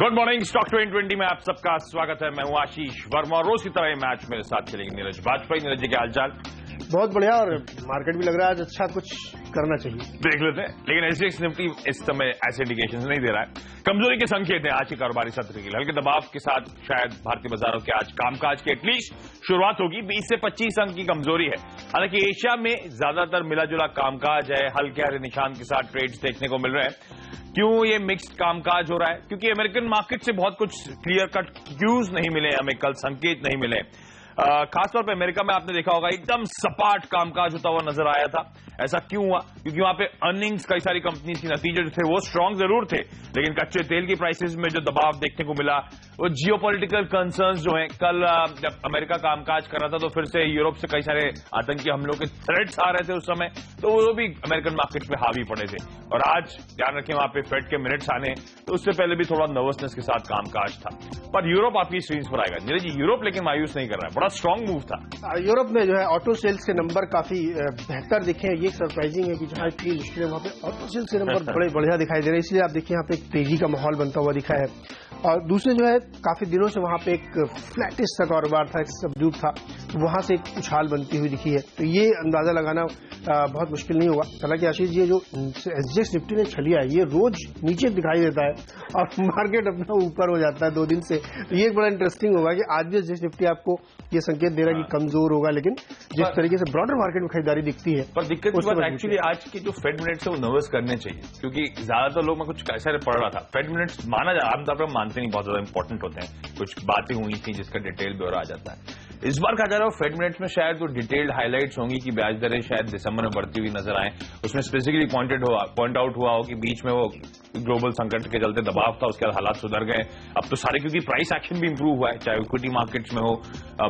Good morning. Stock 2020 में आप सबका स्वागत है। मैं हूं आशीष वर्मा और रोज की तरह मैच मेरे साथ चलेंगे नीरज बाजपेयी। नीरज जी, क्या हालचाल? बहुत बढ़िया। और मार्केट भी लग रहा है आज अच्छा कुछ करना चाहिए, देख लेते हैं। लेकिन एसजीएक्स निफ्टी इस समय ऐसे इंडिकेशन नहीं दे रहा है। कमजोरी के संकेत हैं आज के कारोबारी सत्र के लिए। हल्के दबाव के साथ शायद भारतीय बाजारों के आज कामकाज की एटलीस्ट शुरुआत होगी। 20 से 25 अंक की कमजोरी है। हालांकि एशिया में ज्यादातर मिला जुला कामकाज है। हल्के हरे निशान के साथ ट्रेड्स देखने को मिल रहे हैं। क्यों ये मिक्स्ड कामकाज हो रहा है? क्योंकि अमेरिकन मार्केट से बहुत कुछ क्लियर कट क्यूज नहीं मिले हमें, कल संकेत नहीं मिले। खासतौर पे अमेरिका में आपने देखा होगा एकदम सपाट कामकाज होता हुआ नजर आया था। ऐसा क्यों हुआ? क्योंकि वहां पे अर्निंग्स कई सारी कंपनी के नतीजे जो थे वो स्ट्रांग जरूर थे, लेकिन कच्चे तेल की प्राइसेस में जो दबाव देखने को मिला, वो जियोपॉलिटिकल कंसर्न्स जो हैं, कल जब अमेरिका कामकाज कर रहा था तो फिर से यूरोप से कई सारे आतंकी हमलों के थ्रेट्स आ रहे थे उस समय, तो वो भी अमेरिकन मार्केट पे हावी पड़े थे। और आज ध्यान रखें वहां पे फेड के मिनट्स आने, तो उससे पहले भी थोड़ा नर्वसनेस के साथ कामकाज था। पर यूरोप आपकी स्क्रीन पर आएगा नीरज जी। यूरोप लेकिन मायूस नहीं कर रहा है, बड़ा स्ट्रांग मूव था। यूरोप में जो है ऑटो सेल्स के नंबर काफी बेहतर दिखे। ये सरप्राइजिंग है कि जहां इतनी मुश्किल है वहां पे ऑटो सेल्स के नंबर बड़े बढ़िया दिखाई दे रहे हैं। इसलिए आप देखिए यहाँ पे एक तेजी का माहौल बनता हुआ दिखा है। और दूसरे जो है काफी दिनों से वहां पे एक फ्लैटिश सा कारोबार था, एक सबड्यूड था, तो वहां से एक उछाल बनती हुई दिखी है। तो ये अंदाजा लगाना बहुत मुश्किल नहीं होगा। हालांकि आशीष जी, जो एसजीएक्स निफ्टी ने छलिया है ये रोज नीचे दिखाई देता है और मार्केट अपना ऊपर हो जाता है 2 दिन से। तो ये एक बड़ा इंटरेस्टिंग होगा कि आज भी एसजीएक्स निफ्टी आपको ये संकेत दे रहा है कि कमजोर होगा, लेकिन जिस तरीके से ब्रॉडर मार्केट में खरीदारी दिखती है। पर दिक्कत की बात एक्चुअली आज की जो फेड मिनट्स है वो नर्वस करने चाहिए, क्योंकि ज्यादातर लोग, मैं कुछ ऐसा पढ़ रहा था, फेड मिनट्स माना जा आमतौर पर मानते नहीं, बहुत ज्यादा इंपॉर्टेंट होते हैं। कुछ बातें हुई थी जिसका डिटेल ब्यौरा आ जाता है। इस बार कहा जा रहा है फेड मिनट्स में शायद वो डिटेल्ड हाइलाइट्स होंगी कि ब्याज दरें शायद दिसंबर में बढ़ती हुई नजर आए। उसमें स्पेसिफिकली पॉइंट आउट हुआ हो कि बीच में वो ग्लोबल संकट के चलते दबाव था, उसके बाद हालात सुधर गए। अब तो सारे, क्योंकि प्राइस एक्शन भी इंप्रूव हुआ है, चाहे इक्विटी मार्केट्स में हो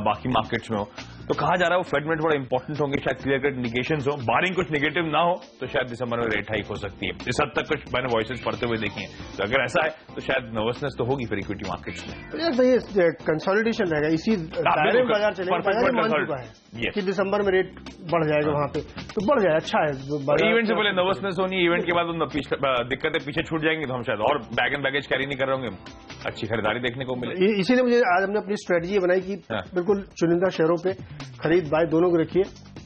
बाकी मार्केट्स में हो, तो कहा जा रहा है वो फेड मिनट बड़ा इंपॉर्टेंट होंगे। शायद क्लियर कट इंडिकेशंस हो, बारिंग कुछ नेगेटिव ना हो, तो शायद दिसंबर में रेट हाइक हो सकती है। इस हद तक कुछ मैंने वॉइसेस पढ़ते हुए देखे हैं। तो अगर ऐसा है तो शायद नर्वसनेस तो होगी फिर इक्विटी मार्केट्स में। तो ये कंसोलिडेशन रहेगा, इसी दायरे में बाजार चलेगा। बाजार मान चुका है कि दिसंबर में रेट बढ़ जाएगा वहां पे, तो बढ़ जाए, अच्छा है। इवेंट से पहले नर्वसनेस होनी, इवेंट के बाद दिक्कतें पीछे छूट जाएंगी, तो हम शायद और बैग एंड बैगेज कैरी नहीं कर रहे होंगे, अच्छी खरीदारी देखने को मिले। इसीलिए मुझे आज हमने अपनी स्ट्रेटजी बनाई कि बिल्कुल चुनिंदा शेयरों पे खरीद बाय दोनों को रखिए।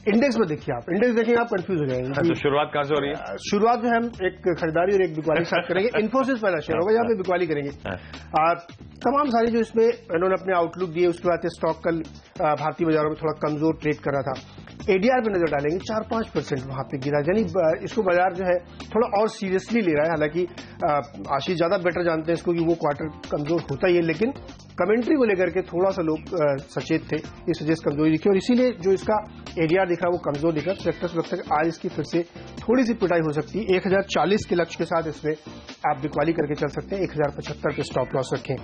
इंडेक्स में देखिए, आप इंडेक्स देखेंगे आप कंफ्यूज हो जाएंगे। तो शुरुआत कहां से हो रही है? शुरुआत में हम एक खरीदारी और एक बिकवाली साथ करेंगे। इन्फोसिस पहला शेयर होगा, यहाँ पे बिकवाली करेंगे। तमाम सारी जो इसमें इन्होंने अपने आउटलुक दिए, उसके बाद स्टॉक कल भारतीय बाजारों में थोड़ा कमजोर ट्रेड कर रहा था। एडीआर पे नजर डालेंगे, 4-5% वहां पे गिरा, यानी इसको बाजार जो है थोड़ा और सीरियसली ले रहा है। हालांकि आशीष ज्यादा बेटर जानते हैं इसको कि वो क्वार्टर कमजोर होता ही है, लेकिन कमेंट्री को लेकर के थोड़ा सा लोग सचेत थे, इस वजह से कमजोरी दिखी और इसीलिए जो इसका एडीआर दिख रहा है वो कमजोर दिखा। सेक्टर्स लगता है आज इसकी फिर से थोड़ी सी पिटाई हो सकती है। 1040 के लक्ष्य के साथ इसमें आप बिकवाली करके चल सकते हैं। 1075 पे स्टॉप लॉस रखें।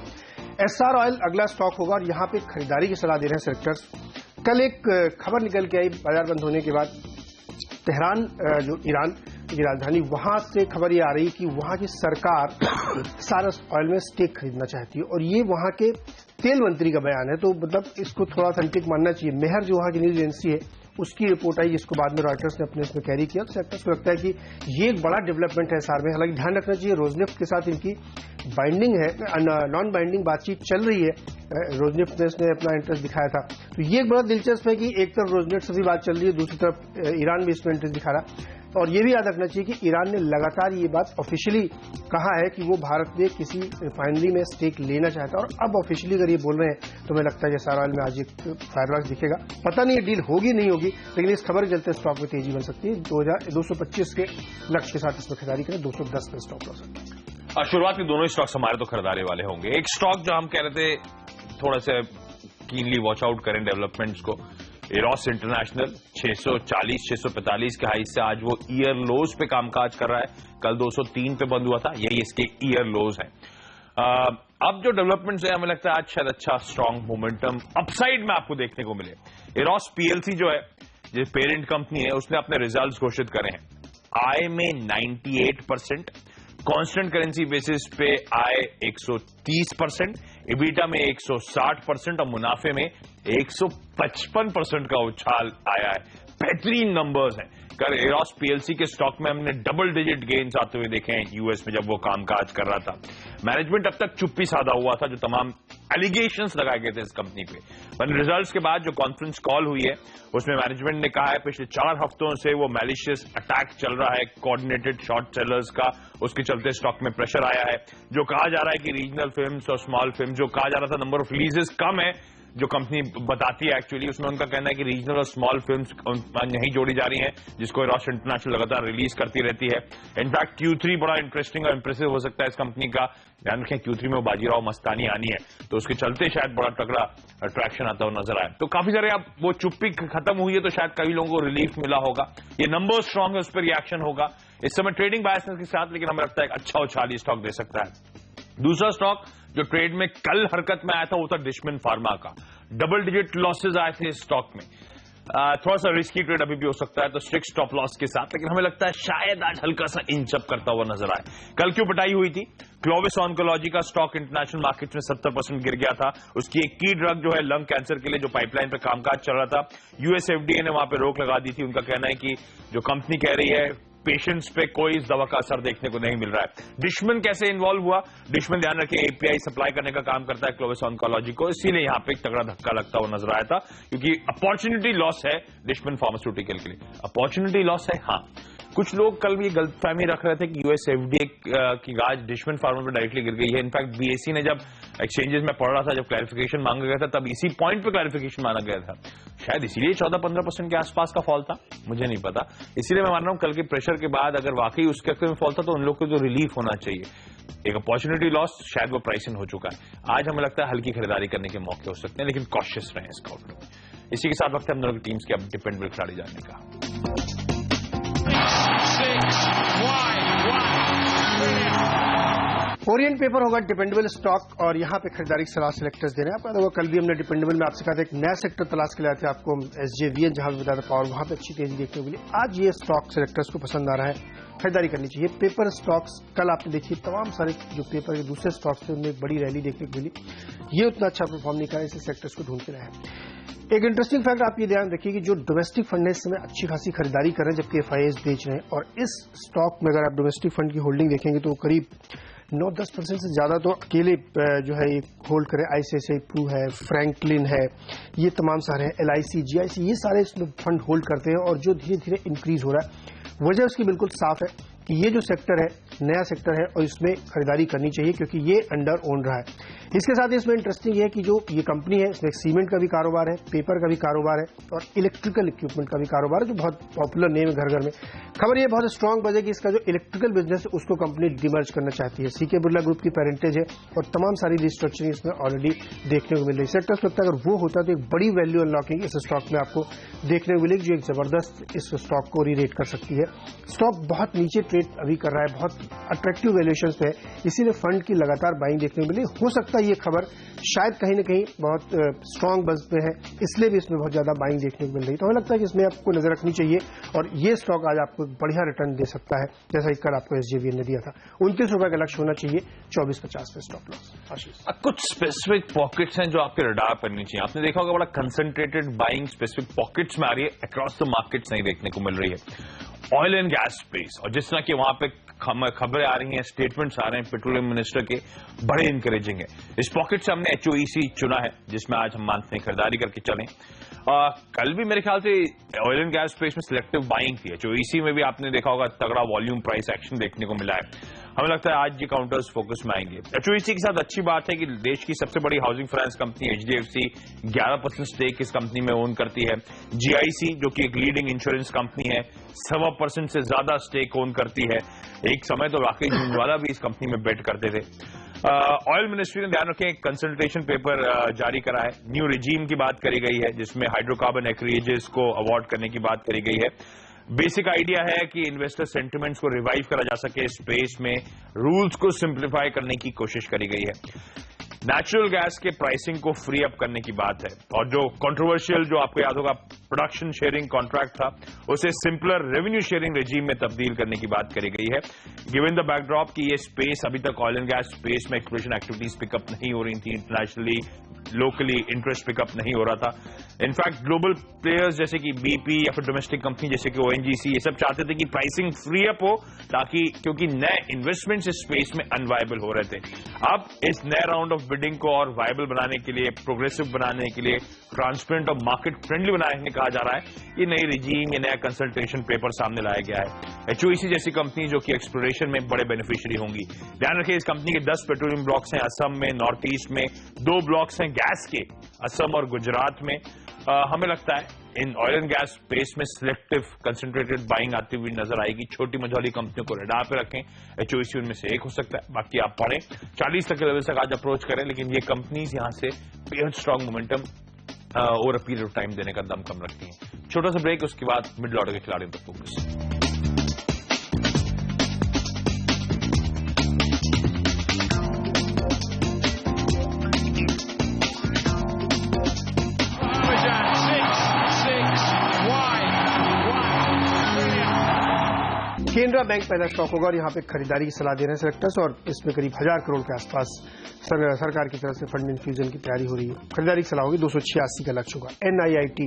एसआर ऑयल अगला स्टॉक होगा और यहां पे खरीदारी की सलाह दे रहे हैं सेक्टर्स। कल एक खबर निकल के आई बाजार बंद होने के बाद, तेहरान जो ईरान की राजधानी, वहां से खबर ये आ रही कि वहां की सरकार सारस ऑयल में स्टेक खरीदना चाहती है और ये वहां के तेल मंत्री का बयान है। तो मतलब इसको थोड़ा ऑथेंटिक मानना चाहिए। मेहर जो वहां की न्यूज एजेंसी है उसकी रिपोर्ट आई, जिसको बाद में रॉयटर्स ने अपने उसमें कैरी किया। तो सेक्टर्स को लगता है कि ये एक बड़ा डेवलपमेंट है एसआर में। हालांकि ध्यान रखना चाहिए रोजनेफ्ट के साथ इनकी बाइंडिंग है, नॉन बाइंडिंग बातचीत चल रही है। रोजनेफ्ट ने इसमें अपना इंटरेस्ट दिखाया था। तो ये एक बड़ा दिलचस्प है कि एक तरफ रोजनेफ्ट से भी बात चल रही है, दूसरी तरफ ईरान भी इसमें इंटरेस्ट दिखा रहा। और ये भी याद रखना चाहिए कि ईरान ने लगातार ये बात ऑफिशियली कहा है कि वो भारत में किसी रिफाइनरी में स्टेक लेना चाहता है, और अब ऑफिशियली अगर ये बोल रहे हैं तो मुझे लगता है कि एसआर ऑयल में आज एक फायरवर्क्स दिखेगा। पता नहीं ये डील होगी नहीं होगी, लेकिन इस खबर के चलते स्टॉक में तेजी बन सकती है। 225 के लक्ष्य के साथ इसमें खरीदारी करें, 210 में स्टॉप लॉस सकते हैं। शुरुआत में दोनों स्टॉक्स हमारे तो खरीदारी वाले होंगे। एक स्टॉक जो हम कह रहे थे थोड़ा सा कीनली वॉच आउट करें डेवलपमेंट्स को, एरोस इंटरनेशनल 640-645 के हाई से आज वो ईयर लोज पे कामकाज कर रहा है। कल 203 पे बंद हुआ था, यही इसके ईयर लोज है। अब जो डेवलपमेंट्स है हमें लगता है आज शायद अच्छा स्ट्रांग मोमेंटम अपसाइड में आपको देखने को मिले। एरोस पीएलसी जो है, जो पेरेंट कंपनी है, उसने अपने रिजल्ट्स घोषित करे हैं। आय में 98%, कांस्टेंट करेंसी बेसिस पे आय 130%, इबिटा में 160% और मुनाफे में 155% का उछाल आया है। बेहतरीन नंबर्स हैं। कल एरोस पीएलसी के स्टॉक में हमने डबल डिजिट गेन्स आते हुए देखे हैं यूएस में जब वो कामकाज कर रहा था। मैनेजमेंट अब तक चुप्पी साधा हुआ था जो तमाम एलिगेशंस लगाए गए थे इस कंपनी पे। पर रिजल्ट्स के बाद जो कॉन्फ्रेंस कॉल हुई है उसमें मैनेजमेंट ने कहा है पिछले 4 हफ्तों से वो मैलिशियस अटैक चल रहा है कोऑर्डिनेटेड शॉर्ट सेलर्स का, उसके चलते स्टॉक में प्रेशर आया है। जो कहा जा रहा है कि रीजनल फिल्म्स और स्मॉल फिल्म, जो कहा जा रहा था नंबर ऑफ रिलीजेस कम है जो कंपनी बताती है एक्चुअली, उसमें उनका कहना है कि रीजनल और स्मॉल फिल्म्स नहीं जोड़ी जा रही हैं जिसको एरोस इंटरनेशनल लगातार रिलीज करती रहती है। इनफैक्ट Q3 बड़ा इंटरेस्टिंग और इंप्रेसिव हो सकता है इस कंपनी का। ध्यान रखें Q3 में बाजीराव मस्तानी आनी है तो उसके चलते शायद बड़ा तगड़ा अट्रैक्शन आता हुआ नजर आए। तो काफी सारे अब वो चुप्पी खत्म हुई है तो शायद कई लोगों को रिलीफ मिला होगा। ये नंबर स्ट्रांग है, उस पर रिएक्शन होगा इस समय ट्रेडिंग बायस के साथ, लेकिन हमें लगता है एक अच्छा उछाल स्टॉक दे सकता है। दूसरा स्टॉक जो ट्रेड में कल हरकत में आया था वो था डिशमन फार्मा का। डबल डिजिट लॉसेज आए थे इस स्टॉक में। थोड़ा सा रिस्की ट्रेड अभी भी हो सकता है तो स्ट्रिक्ट स्टॉप लॉस के साथ, लेकिन हमें लगता है शायद आज हल्का सा इंच अप करता हुआ नजर आए। कल क्यों पिटाई हुई थी? क्लोविस ऑन्कोलॉजी का स्टॉक इंटरनेशनल मार्केट में 70% गिर गया था। उसकी एक की ड्रग जो है लंग कैंसर के लिए जो पाइपलाइन पे कामकाज चल रहा था, यूएस एफडीए ने वहां पे रोक लगा दी थी। उनका कहना है कि जो कंपनी कह रही है पेशेंट्स पे कोई इस दवा का असर देखने को नहीं मिल रहा है। डिशमन कैसे इन्वॉल्व हुआ? डिशमन ध्यान रखिए एपीआई सप्लाई करने का काम करता है क्लोविस ऑन्कोलॉजी को, इसीलिए यहां पे एक तगड़ा धक्का लगता हुआ नजर आया था क्योंकि अपॉर्चुनिटी लॉस है डिशमन फार्मास्यूटिकल के लिए। अपॉर्चुनिटी लॉस है हाँ। कुछ लोग कल भी गलतफहमी रख रहे थे कि यूएस एफडीए की गाज डिशमन फार्मा पर डायरेक्टली गिर गई है। इनफैक्ट बीएसई ने जब एक्सचेंजेस में पढ़ रहा था, जब क्लैरिफिकेशन मांगा गया था, तब इसी पॉइंट पे क्लैरिफिकेशन मांगा गया था। शायद इसीलिए 14-15% के आसपास का फॉल था, मुझे नहीं पता। इसीलिए मैं मान रहा हूं कल के प्रेशर के बाद अगर वाकई उसके में फॉल था तो उन लोग को जो रिलीफ होना चाहिए। एक अपॉर्चुनिटी लॉस शायद वो प्राइसिंग हो चुका है। आज हमें लगता है हल्की खरीदारी करने के मौके हो सकते हैं, लेकिन कॉशियस रहें इसका आउटलुक में। इसी के साथ वक्त है हम दोनों की टीम्स के अब डिपेंडेबल खिलाड़ी जानने का। ओरिएंट पेपर होगा डिपेंडेबल स्टॉक और यहाँ पे खरीदारी की सलाह सिलेक्टर्स दे रहे हैं आपको। कल भी हमने डिपेंडेबल में आपसे कहा था एक नया सेक्टर तलाश के लाए थे आपको SJVN, जहां भी बताया था पावर, वहां पे अच्छी तेजी देखने को मिली। आज ये स्टॉक सिलेक्टर्स को पसंद आ रहा है, खरीदारी करनी चाहिए। पेपर स्टॉक्स कल आपने देखिए तमाम सारे जो पेपर के दूसरे स्टॉक्स थे उनमें एक बड़ी रैली देखने को मिली। ये उतना अच्छा परफॉर्म नहीं करा, इसी सेक्टर्स को ढूंढते रहे हैं। एक इंटरेस्टिंग फैक्ट आप ये ध्यान रखिए कि जो डोमेस्टिक फंड है इस समय अच्छी खासी खरीदारी कर रहे हैं जबकि FIIs बेच रहे हैं। और इस स्टॉक में अगर आप डोमेस्टिक फंड की होल्डिंग देखेंगे तो करीब 9-10% से ज्यादा तो अकेले जो है होल्ड करें। ICICI प्रू है, फ्रैंकलिन है, ये तमाम सारे हैं, LIC, GIC, ये सारे इसमें फंड होल्ड करते हैं और जो धीरे धीरे इंक्रीज हो रहा है। वजह उसकी बिल्कुल साफ है कि ये जो सेक्टर है नया सेक्टर है और इसमें खरीदारी करनी चाहिए क्योंकि ये अंडर ओन रहा है। इसके साथ ही इसमें इंटरेस्टिंग है कि जो ये कंपनी है इसमें सीमेंट का भी कारोबार है, पेपर का भी कारोबार है और इलेक्ट्रिकल इक्विपमेंट का भी कारोबार है, जो बहुत पॉपुलर नेम है घर घर में। खबर ये बहुत स्ट्रांग वजह कि इसका जो इलेक्ट्रिकल बिजनेस है उसको कंपनी डिमर्ज करना चाहती है। सीके बिरला ग्रुप की पेरेंटेज है और तमाम सारी रिस्ट्रक्चरिंग इसमें ऑलरेडी देखने को मिल रही है। सेक्टर्स लगता है अगर वो होता तो एक बड़ी वैल्यू अनलॉकिंग इस स्टॉक में आपको देखने को मिलेगी जो एक जबरदस्त इस स्टॉक को रीरेट कर सकती है। स्टॉक बहुत नीचे ट्रेड अभी कर रहा है, बहुत अट्रैक्टिव वैल्यूएशन पे है, इसीलिए फंड की लगातार बाइंग देखने को मिली। हो सकता है ये खबर शायद कहीं ना कहीं बहुत स्ट्रांग बज पे है, इसलिए भी इसमें बहुत ज्यादा बाइंग देखने को मिल रही। तो हमें लगता है कि इसमें आपको नजर रखनी चाहिए और ये स्टॉक आज आपको बढ़िया रिटर्न दे सकता है जैसा कि कल आपको SJVN ने दिया था। 29 रुपए का लक्ष्य होना चाहिए, 24.50 पे स्टॉप लॉस। आशीष, कुछ स्पेसिफिक पॉकेट्स हैं जो आपके रडार करनी चाहिए। आपने देखा होगा बड़ा कंसंट्रेटेड बाइंग स्पेसिफिक पॉकेट्स में आ रही है, अक्रॉस द मार्केट्स नहीं देखने को मिल रही है। ऑयल एंड गैस स्पेस, और जिस तरह की वहां पे खबरें आ रही हैं, स्टेटमेंट्स आ रहे हैं पेट्रोलियम मिनिस्टर के, बड़े इंकरेजिंग है। इस पॉकेट से हमने HOEC चुना है जिसमें आज हम मानते हैं खरीदारी करके चलें। कल भी मेरे ख्याल से ऑयल एंड गैस स्पेस में सिलेक्टिव बाइंग थी। HOEC में भी आपने देखा होगा तगड़ा वॉल्यूम प्राइस एक्शन देखने को मिला है। हमें लगता है आज ये काउंटर्स फोकस में आएंगे। HOEC के साथ अच्छी बात है कि देश की सबसे बड़ी housing finance company HDFC 11% stake इस कंपनी में ओन करती है। GIC जो कि एक लीडिंग इंश्योरेंस कंपनी है 1.25% से ज्यादा स्टेक ओन करती है। एक समय तो वाकई झुंझुनवाला भी इस कंपनी में बेट करते थे। ऑयल मिनिस्ट्री ने ध्यान रखें कंसल्टेशन पेपर जारी करा है। न्यू रिजीम की बात करी गई है जिसमें हाइड्रोकार्बन एक्रिएजेस को अवॉर्ड करने की बात करी गई है। बेसिक आइडिया है कि इन्वेस्टर सेंटिमेंट्स को रिवाइव करा जा सके, स्पेस में रूल्स को सिंप्लीफाई करने की कोशिश करी गई है। नेचुरल गैस के प्राइसिंग को फ्री अप करने की बात है और जो कंट्रोवर्शियल, जो आपको याद होगा प्रोडक्शन शेयरिंग कॉन्ट्रैक्ट था, उसे सिंपलर रेवेन्यू शेयरिंग रेजीम में तब्दील करने की बात करी गई है। गिवन द बैकड्रॉप कि ये स्पेस अभी तक ऑयल एंड गैस स्पेस में एक्सप्लोरेशन एक्टिविटीज पिकअप नहीं हो रही थी, इंटरनेशनली लोकली इंटरेस्ट पिकअप नहीं हो रहा था। इनफैक्ट ग्लोबल प्लेयर्स जैसे कि बीपी या फिर डोमेस्टिक कंपनी जैसे कि ओएनजीसी, ये सब चाहते थे कि प्राइसिंग फ्री अप हो, ताकि क्योंकि नए इन्वेस्टमेंट्स इस स्पेस में अनवायबल हो रहे थे। अब इस नए राउंड ऑफ बिडिंग को और वायबल बनाने के लिए, प्रोग्रेसिव बनाने के लिए, ट्रांसपेरेंट और मार्केट फ्रेंडली बनाने कहा जा रहा है, ये नई रिजीम, ये नया कंसल्टेशन पेपर सामने लाया गया है। एचओईसी जैसी कंपनी जो कि एक्सप्लोरेशन में बड़े बेनिफिशियरी होंगी। ध्यान रखिए, इस कंपनी के 10 पेट्रोलियम ब्लॉक्स हैं असम में, नॉर्थ ईस्ट में 2 ब्लॉक्स हैं गैस के, असम और गुजरात में। हमें लगता है in oil and gas space में सिलेक्टिव कंसंट्रेटेड बाइंग आती हुई नजर आएगी। छोटी मझोली कंपनियों को रडार पे रखें, एचओईसी उनमें से एक हो सकता है, बाकी आप पढ़ें। 40 तक के लेवल तक आज अप्रोच करें, लेकिन ये कंपनीज यहां से बेहद strong momentum over a period of time देने का दम कम रखती हैं। छोटा सा ब्रेक, उसके बाद मिडिल ऑर्डर के खिलाड़ियों पर फोकस। केनरा बैंक पहला स्टॉक होगा और यहाँ पे खरीदारी की सलाह दे रहे हैं सेलेक्टर्स, और इसमें करीब 1000 करोड़ के आसपास सरकार की तरफ से फंड इन्फ्यूजन की तैयारी हो रही है। खरीदारी की सलाह होगी, 286 का लक्ष्य होगा। NIIT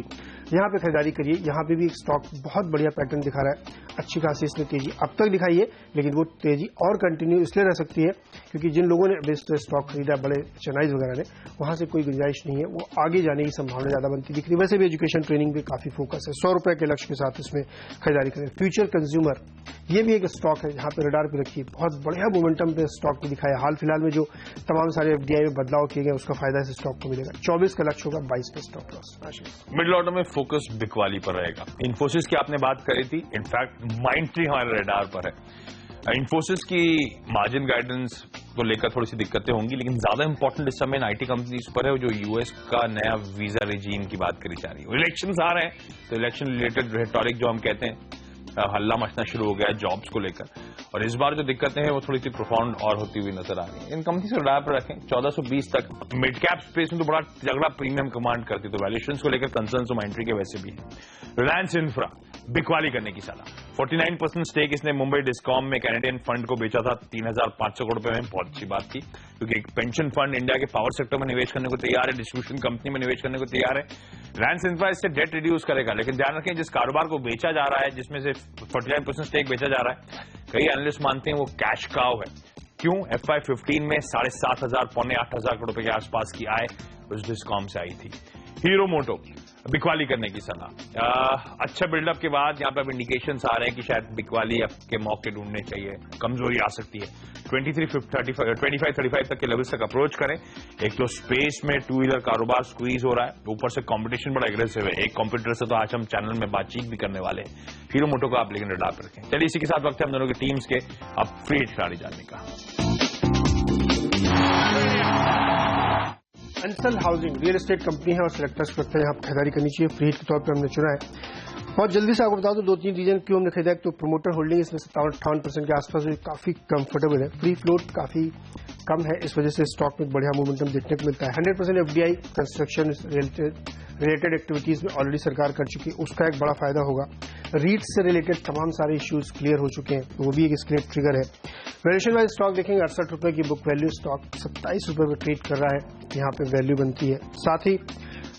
यहाँ पे खरीदारी करिए, यहाँ पे भी एक स्टॉक बहुत बढ़िया पैटर्न दिखा रहा है, अच्छी खासी इसने तेजी अब तक दिखाई है, लेकिन वो तेजी और कंटिन्यू इसलिए रह सकती है क्योंकि जिन लोगों ने बेस्ट स्टॉक खरीदा बड़े चेनाइज वगैरह ने, वहां से कोई गुंजाइश नहीं है, वो आगे जाने की संभावना ज्यादा बनती दिख रही है। वैसे भी एजुकेशन ट्रेनिंग पे काफी फोकस है, 100 रुपए के लक्ष्य के साथ इसमें खरीदारी करें। फ्यूचर कंज्यूमर ये भी एक स्टॉक है, यहाँ पे रडार पे रखिए, बहुत बढ़िया मोमेंटम पे स्टॉक में दिखाया। हाल फिलहाल में जो तमाम सारे FDI में बदलाव किए गए उसका फायदा इस स्टॉक को मिलेगा। 24 का लक्ष्य होगा, 22 पे स्टॉप लॉस। मिडिल ऑर्डर में फोकस बिकवाली पर रहेगा। इन्फोसिस की आपने बात करी थी, इनफैक्ट माइंडट्री हमारे रडार पर है। इन्फोसिस की मार्जिन गाइडेंस को लेकर थोड़ी सी दिक्कतें होंगी, लेकिन ज्यादा इंपॉर्टेंट इस समय आईटी कंपनीज पर है जो यूएस का नया वीजा रिजीम की बात करी जा रही है। इलेक्शंस आ रहे हैं, तो इलेक्शन रिलेटेड रेटोरिक जो हम कहते हैं, हल्ला मचना शुरू हो गया है जॉब्स को लेकर, और इस बार जो दिक्कतें हैं वो थोड़ी सी प्रोफाउंड और होती हुई नजर आ रही है। इन कंपनी से रडार पर रखें। 1420 तक मिड कैप स्पेस में तो बड़ा तगड़ा प्रीमियम कमांड करती, तो वैल्यूएशंस को लेकर कंसर्न्स माइंट्री के वैसे भी है। रिलायंस इंफ्रा बिकवाली करने की सलाह। 49% स्टेक इसने मुंबई डिस्कॉम में कैनेडियन फंड को बेचा था 3500 करोड़ रुपए में। बहुत अच्छी बात थी, क्योंकि एक पेंशन फंड इंडिया के पावर सेक्टर में निवेश करने को तैयार है, डिस्ट्रीब्यूशन कंपनी में निवेश करने को तैयार है। रिलायंस इंफ्रा इससे डेट रिड्यूस करेगा, लेकिन ध्यान रखें जिस कारोबार को बेचा जा रहा है, जिसमें से 49% स्टेक बेचा जा रहा है, कई एनालिस्ट मानते हैं वो कैश काउ है। क्यों? FY15 में 7,500 पौने 8,000 करोड़ रुपए के आसपास की आय उस डिस्कॉम से आई थी। हीरो मोटो बिकवाली करने की सलाह। अच्छा बिल्डअप के बाद यहाँ पर इंडिकेशंस आ रहे हैं कि शायद बिकवाली के मौके ढूंढने चाहिए, कमजोरी आ सकती है। 25-35 तक के लेवल्स तक अप्रोच करें। एक तो स्पेस में टू व्हीलर कारोबार स्क्वीज हो रहा है, ऊपर से कंपटीशन बड़ा एग्रेसिव है। एक कंप्यूटर से तो आज हम चैनल में बातचीत भी करने वाले हैं। हीरो मोटो का आप लेकिन रडार पर रखें। चलिए इसी के साथ वक्त है हम दोनों की टीम्स के अब फ्री खिलाड़ी जानने का। Ansal housing real estate company है और सिलेक्टर्स को लगता है यहाँ खरीदारी करनी चाहिए। फ्री के तौर पर हमने चुना है। बहुत जल्दी से आपको बता दूं 2-3 रीजन क्यों हमने खरीदा है। तो प्रोमोटर होल्डिंग इसमें 57-58% के आसपास काफी कंफर्टेबल है। फ्री फ्लोट काफी कम है, इस वजह से स्टॉक में बढ़िया मोमेंटम देखने को मिलता है। 100% FDI कंस्ट्रक्शन रिलेटेड एक्टिविटीज में ऑलरेडी सरकार कर चुकी है, उसका एक बड़ा फायदा होगा। रीट से रिलेटेड तमाम सारे इश्यूज क्लियर हो चुके हैं, तो वो भी एक इसके लिए ट्रिगर है। वैल्यूएशन वाइज स्टॉक देखेंगे 68 रुपए की बुक वैल्यू, स्टॉक 27 रुपए पर ट्रेड कर रहा है, यहाँ पे वैल्यू बनती है। साथ ही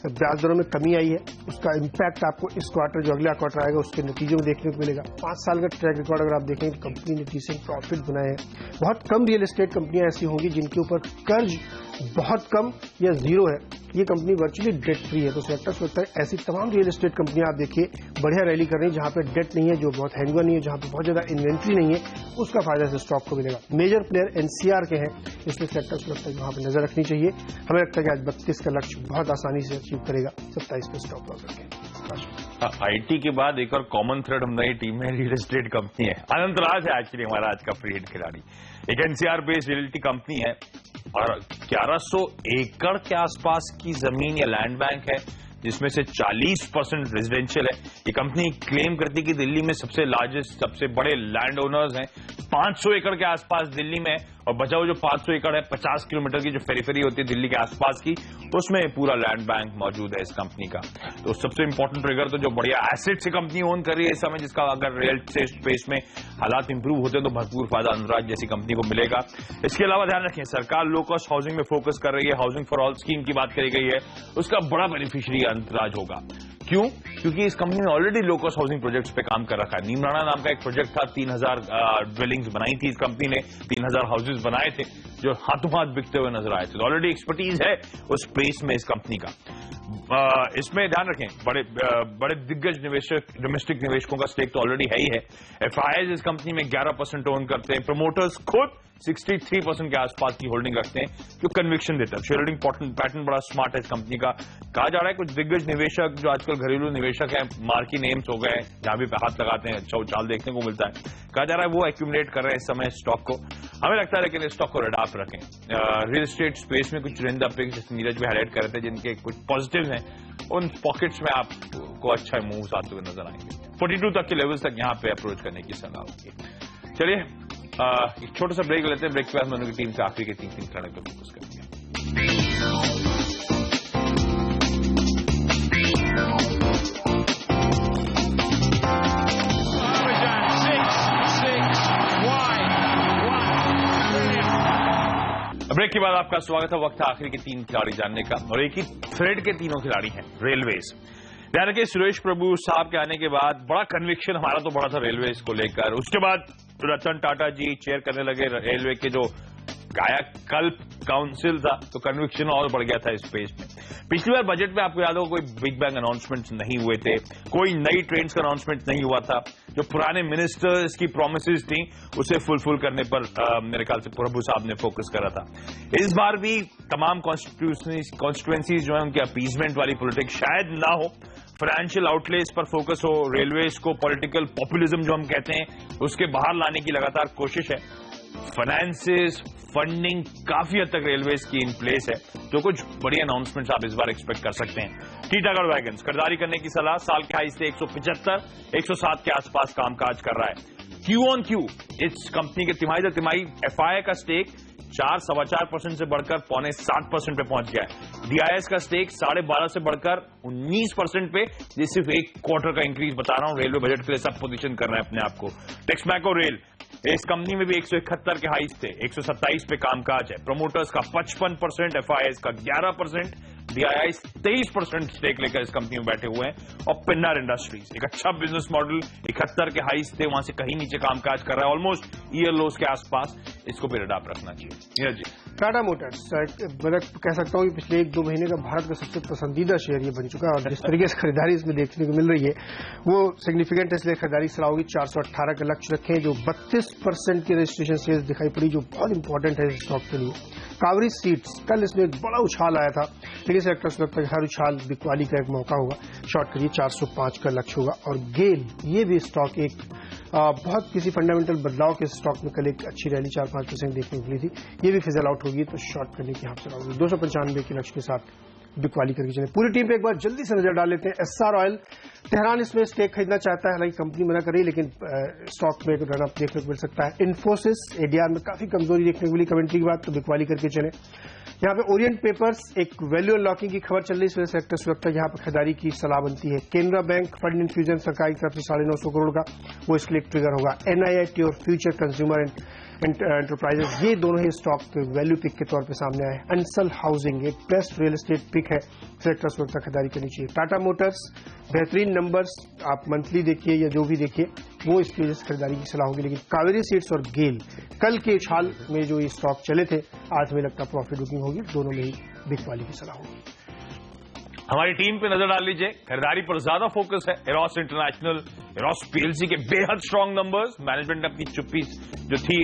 ब्याज दरों में कमी आई है, उसका इम्पैक्ट आपको इस क्वार्टर जो अगला क्वार्टर आएगा उसके नतीजों में देखने को मिलेगा। 5 साल का ट्रैक रिकॉर्ड अगर आप देखें तो कंपनी ने डिसेंट प्रॉफिट बनाए हैं। बहुत कम रियल एस्टेट कंपनियां ऐसी होंगी जिनके ऊपर कर्ज बहुत कम या जीरो है। ये कंपनी वर्चुअली डेट फ्री है। तो सेक्टर्स लगता है ऐसी तमाम रियल एस्टेट कंपनियां आप देखिए बढ़िया रैली कर रही है, जहां पे डेट नहीं है, जो बहुत हैंगवा नहीं है, जहां पे बहुत ज्यादा इन्वेंट्री नहीं है, उसका फायदा से स्टॉक को मिलेगा। मेजर प्लेयर NCR के हैं, इसलिए सेक्टर्स को लगता है वहां पर नजर रखनी चाहिए। हमें लगता है कि आज 32 का लक्ष्य बहुत आसानी से अचीव करेगा। 27 पे स्टॉप लॉस रखें। आईटी के बाद एक और कॉमन थ्रेड हमारी टीम में रियल एस्टेट कंपनी है। अनंत राज है एक्चुअली हमारा आज का फ्री हिट खिलाड़ी। एक NCR बेस्ड रियल्टी कंपनी है और 1100 एकड़ के आसपास की जमीन या लैंड बैंक है, जिसमें से 40% रेजिडेंशियल है। ये कंपनी क्लेम करती है कि दिल्ली में सबसे लार्जेस्ट, सबसे बड़े लैंड ओनर्स हैं। 500 एकड़ के आसपास दिल्ली में, और बचा हुआ जो 500 एकड़ है 50 किलोमीटर की जो फेरीफेरी होती है दिल्ली के आसपास की, उसमें पूरा लैंड बैंक मौजूद है इस कंपनी का। तो सबसे इंपॉर्टेंट ट्रिगर तो जो बढ़िया एसेट से कंपनी ओन कर रही है इस समय, जिसका अगर रियल एस्टेट स्पेस में हालात इंप्रूव होते हैं तो भरपूर फायदा अनुराग जैसी कंपनी को मिलेगा। इसके अलावा ध्यान रखें, सरकार लो कॉस्ट हाउसिंग में फोकस कर रही है, हाउसिंग फॉर ऑल स्कीम की बात करी गई है, उसका बड़ा बेनिफिशियरी अंतराज होगा। क्यों? क्योंकि इस कंपनी ने already low cost housing projects पे काम कर रखा है। नीमराणा नाम का एक प्रोजेक्ट था, 3000 ड्वेलिंग्स बनाई थी इस कंपनी ने, 3000 हाउसेज बनाए थे जो हाथों हाथ बिकते हुए नजर आए थे। तो ऑलरेडी एक्सपर्टीज है उस स्पेस में इस कंपनी का। इसमें ध्यान रखें, बड़े दिग्गज निवेशक, डोमेस्टिक निवेशकों का स्टेक तो ऑलरेडी है ही है। एफआईआईज इस कंपनी में 11% ओन करते हैं, प्रमोटर्स खुद 63% के आसपास की होल्डिंग रखते हैं, जो कन्विक्शन देता है। शेयर होल्डिंग पैटर्न बड़ा स्मार्ट है इस कंपनी का। कहा जा रहा है कुछ दिग्गज निवेशक जो आजकल घरेलू निवेशक हैं, मार्की नेम्स हो गए, जहां भी हाथ लगाते हैं अच्छा उछाल देखने को मिलता है, कहा जा रहा है वो एक्यूमुलेट कर रहे हैं इस समय स्टॉक को। हमें लगता है लेकिन स्टॉक को रेड ऑफ रखें। रियल एस्टेट स्पेस में कुछ रेंज अप जैसे नीरज भी हाईलाइट कर रहे थे, जिनके कुछ पॉजिटिव हैं, उन पॉकेट्स में आपको अच्छा मूव्स आते हुए नजर आएंगे। 42 तक के लेवल्स तक यहां पे अप्रोच करने की सलाह होगी। चलिए एक छोटा सा ब्रेक लेते हैं, ब्रेक के बाद मनु की टीम से आखिरी के 3 खिलाड़ियों पर फोकस करेंगे। ब्रेक के बाद आपका स्वागत है। वक्त है आखिरी के 3 खिलाड़ी जानने का, और एक ही थ्रेड के तीनों खिलाड़ी हैं रेलवेज। ध्यान रखिए, सुरेश प्रभु साहब के आने के बाद बड़ा कन्विक्शन हमारा तो बड़ा था रेलवेज को लेकर। उसके बाद रतन टाटा जी चेयर करने लगे रेलवे के जो कायाकल्प काउंसिल था, तो कन्विक्शन और बढ़ गया था इस स्पेस में। पिछली बार बजट में आपको याद होगा कोई बिग बैंग अनाउंसमेंट्स नहीं हुए थे, कोई नई ट्रेन्स का अनाउंसमेंट नहीं हुआ था। जो पुराने मिनिस्टर्स की प्रोमिसेस थी उसे फुलफिल करने पर मेरे ख्याल से प्रभु साहब ने फोकस करा था। इस बार भी तमाम कॉन्स्टिट्यूएंसीज जो है उनकी अपीजमेंट वाली पॉलिटिक्स शायद ना हो, फाइनेंशियल आउटलेस पर फोकस हो, रेलवेज को पॉलिटिकल पॉपुलिज्म जो हम कहते हैं उसके बाहर लाने की लगातार कोशिश है। फाइनेंसेस, फंडिंग काफी हद तक रेलवेज की इन प्लेस है, तो कुछ बड़ी अनाउंसमेंट्स आप इस बार एक्सपेक्ट कर सकते हैं। टीटागढ़ वैगन्स खरीदारी करने की सलाह, साल के हाई से 175, 107 के आसपास कामकाज कर रहा है। क्यू ऑन क्यू इस कंपनी के तिमाही दर तिमाही एफआईआई का स्टेक 4.25% से बढ़कर 6.25% पे पहुंच गया है। डीआईएस का स्टेक 12.5% से बढ़कर 19% पे, ये सिर्फ एक क्वार्टर का इंक्रीज बता रहा हूं। रेलवे बजट के लिए सब पोजीशन कर रहे हैं अपने आप को। टेक्समैको रेल, इस कंपनी में भी 171 के हाइस थे, 127 पे कामकाज है। प्रमोटर्स का 55%, एफआईआईज का 11%, डीआईआई 23% स्टेक लेकर इस कंपनी में बैठे हुए हैं। और पिन्नार इंडस्ट्रीज एक अच्छा बिजनेस मॉडल, 71 के हाइस थे, वहां से कहीं नीचे कामकाज कर रहा है, ऑलमोस्ट ईयर लोस के आसपास। इसको भी रेड ऑफ रखना चाहिए। जी, टाटा मोटर्स मैं कह सकता हूँ कि पिछले 1-2 महीने का भारत का सबसे पसंदीदा शेयर ये बन चुका है, और जिस तरीके से खरीदारी इसमें देखने को मिल रही है वो सिग्निफिकेंट है, इसलिए खरीदारी सलाह होगी। 418 का लक्ष्य रखें, जो 32% की रजिस्ट्रेशन सेल्स दिखाई पड़ी, जो बहुत इंपॉर्टेंट है इस स्टॉक के लिए। कावेरी सीड्स, कल इसमें एक बड़ा उछाल आया था, लेकिन सेक्टर से लगता है हर उछाल बिकवाली का एक मौका होगा। शॉर्ट करिए, 405 का लक्ष्य होगा। और गेल, ये भी स्टॉक एक बहुत किसी फंडामेंटल बदलाव के स्टॉक में कल एक अच्छी रैली 4-5% देखने को मिली थी, ये भी फिजल आउट होगी, तो शॉर्ट करने की यहाँ से होगी। 295 के लक्ष्य के साथ बिकवाली करके चले। पूरी टीम पे एक बार जल्दी से नजर डाल लेते हैं। एसआर ऑयल तेहरान इसमें स्टेक खरीदना चाहता है, हालांकि कंपनी मना कर रही है, लेकिन स्टॉक में रनअप देखने को मिल सकता है। इन्फोसिस एडीआर में काफी कमजोरी देखने को मिली कमेंट्री के बाद, तो बिकवाली करके चले। यहाँ पे ओरिएंट पेपर्स, एक वैल्यू अनलॉकिंग की खबर चल रही है, इस वजह से सेक्टर सुरक्षा यहाँ पर खरीदारी की सलाह बनती है। केनरा बैंक फंड इन्फ्यूजन सरकार की तरफ से 950 करोड़ का, वो इसके लिए ट्रिगर होगा। एनआईआईटी और फ्यूचर कंज्यूमर एंटरप्राइजेस, ये दोनों ही स्टॉक वैल्यू पिक के तौर पे सामने आए। अंसल हाउसिंग एक बेस्ट रियल एस्टेट पिक है, सेक्टर सुरक्षा खरीदारी करनी चाहिए। टाटा मोटर्स बेहतरीन नंबर्स, आप मंथली देखिए या जो भी देखिए, वो इसकी वजह से खरीदारी की सलाह होगी। लेकिन कावेरी सीड्स और गेल कल के उछाल में जो ये स्टॉक चले थे, आज हमें लगता है प्रॉफिट बुकिंग होगी, दोनों में ही बिकवाली की सलाह होगी। हमारी टीम पे नजर डाल लीजिए, खरीदारी पर ज्यादा फोकस है। एरोस इंटरनेशनल, एरोस पीएलसी के बेहद स्ट्रांग नंबर्स, मैनेजमेंट अपनी चुप्पी जो थी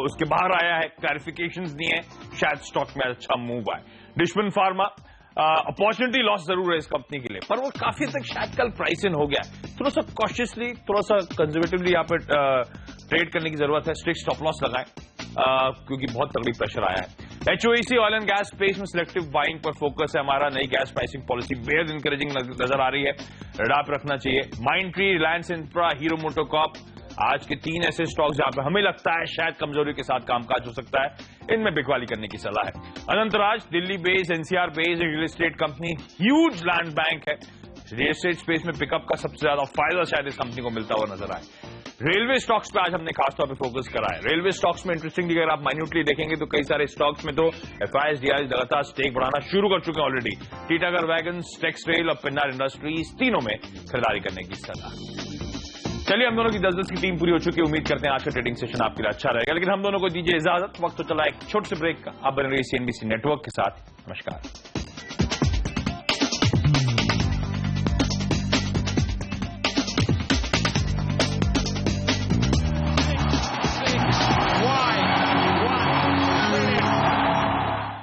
उसके बाहर आया है, क्लैरिफिकेशंस दिए हैं, शायद स्टॉक में अच्छा मूव आए। डिशमन फार्मा, अपॉर्चुनिटी लॉस जरूर है इस कंपनी के लिए, पर वो काफी तक शायद कल प्राइस इन हो गया है। थोड़ा सा कॉशियसली, थोड़ा सा कंजर्वेटिवली यहाँ पर ट्रेड करने की जरूरत है। स्ट्रिक्ट स्टॉप लॉस लगाएं, क्योंकि बहुत तगड़ी प्रेशर आया है। एचओईसी ऑयल एंड गैस स्पेस में सिलेक्टिव बाइंग पर फोकस है हमारा। नई गैस प्राइसिंग पॉलिसी बेहद इंकरेजिंग नजर आ रही है, रेड ऑफ रखना चाहिए। Mind tree, Reliance infra, hero MotoCorp, आज के 3 ऐसे स्टॉक्स जहां पे हमें लगता है शायद कमजोरी के साथ कामकाज हो सकता है, इनमें बिकवाली करने की सलाह है। Anantraj Delhi based NCR based real estate company, huge land bank है। रियल एस्टेट स्पेस में पिकअप का सबसे ज्यादा फायदा शायद इस कंपनी को मिलता हुआ नजर आए। रेलवे स्टॉक्स पे आज हमने खासतौर पे फोकस करा है। रेलवे स्टॉक्स में इंटरेस्टिंगली अगर आप माइन्यूटली देखेंगे तो कई सारे स्टॉक्स में तो एफआईएस डीआईएस लगातार स्टेक बढ़ाना शुरू कर चुके हैं ऑलरेडी। टीटागढ़ वैगन्स, टेक्सटाइल और पिन्नार इंडस्ट्रीज, तीनों में खरीदारी करने की सलाह। चलिए, हम दोनों की 10-10 की टीम पूरी हो चुकी है। उम्मीद करते हैं आज का ट्रेडिंग सेशन आपके लिए अच्छा रहेगा, लेकिन हम दोनों को दीजिए इजाजत। वक्त तो चला एक छोटे से ब्रेक का। आप बने रहिए सीएनबीसी नेटवर्क के साथ। नमस्कार।